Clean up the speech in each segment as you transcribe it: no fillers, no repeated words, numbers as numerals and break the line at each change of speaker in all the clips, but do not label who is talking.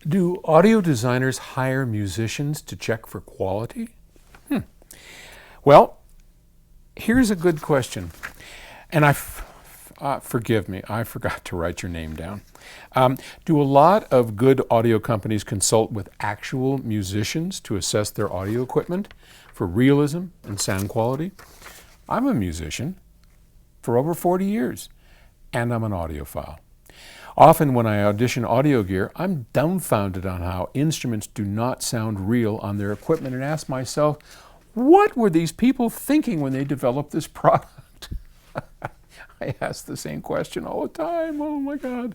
Do audio designers hire musicians to check for quality? Well, here's a good question. And forgive me, I forgot to write your name down. Do a lot of good audio companies consult with actual musicians to assess their audio equipment for realism and sound quality? I'm a musician for over 40 years, and I'm an audiophile. Often when I audition audio gear, I'm dumbfounded on how instruments do not sound real on their equipment and ask myself, what were these people thinking when they developed this product? I ask the same question all the time. Oh my God.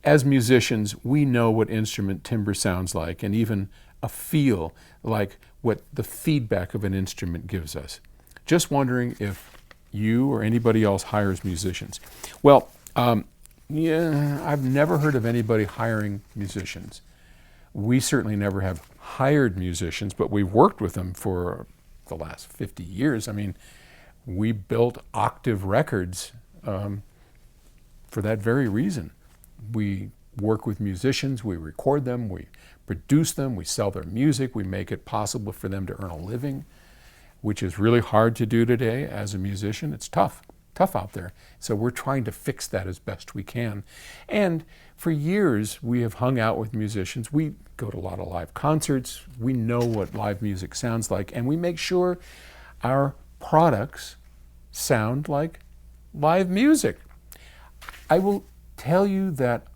As musicians, we know what instrument timbre sounds like and even a feel like what the feedback of an instrument gives us. Just wondering if you or anybody else hires musicians. Well, yeah, I've never heard of anybody hiring musicians. We certainly never have hired musicians, but we've worked with them for the last 50 years. I mean, we built Octave Records for that very reason. We work with musicians, we record them, we produce them, we sell their music, we make it possible for them to earn a living, which is really hard to do today as a musician. It's tough out there. So we're trying to fix that as best we can. And for years, we have hung out with musicians. We go to a lot of live concerts. We know what live music sounds like, and we make sure our products sound like live music. I will tell you that,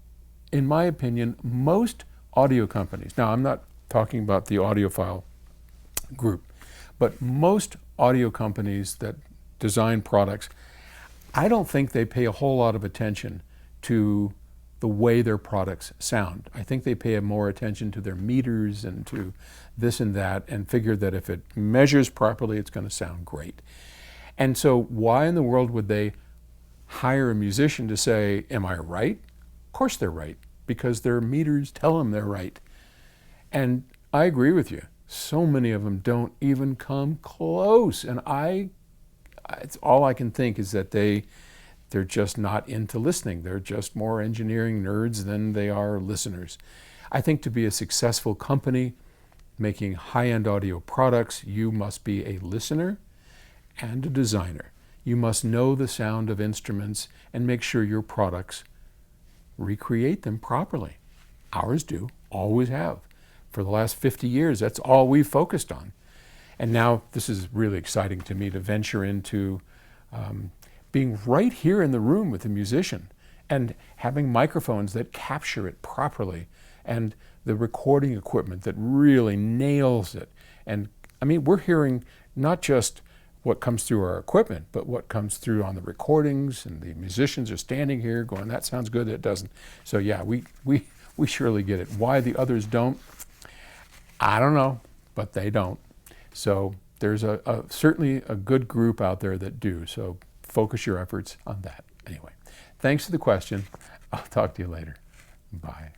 in my opinion, most audio companies, now I'm not talking about the audiophile group, but most audio companies that design products, I don't think they pay a whole lot of attention to the way their products sound. I think they pay more attention to their meters and to this and that and figure that if it measures properly, it's going to sound great. And so why in the world would they hire a musician to say, am I right? Of course they're right, because their meters tell them they're right. And I agree with you. So many of them don't even come close. And it's all I can think is that they're just not into listening. They're just more engineering nerds than they are listeners. I think to be a successful company making high-end audio products, you must be a listener and a designer. You must know the sound of instruments and make sure your products recreate them properly. Ours do, always have. For the last 50 years, that's all we've focused on. And now this is really exciting to me to venture into being right here in the room with the musician and having microphones that capture it properly and the recording equipment that really nails it. And I mean, we're hearing not just what comes through our equipment, but what comes through on the recordings, and the musicians are standing here going, that sounds good, it doesn't. So yeah, we surely get it. Why the others don't, I don't know, but they don't. So there's certainly a good group out there that do. So focus your efforts on that. Anyway, thanks for the question. I'll talk to you later. Bye.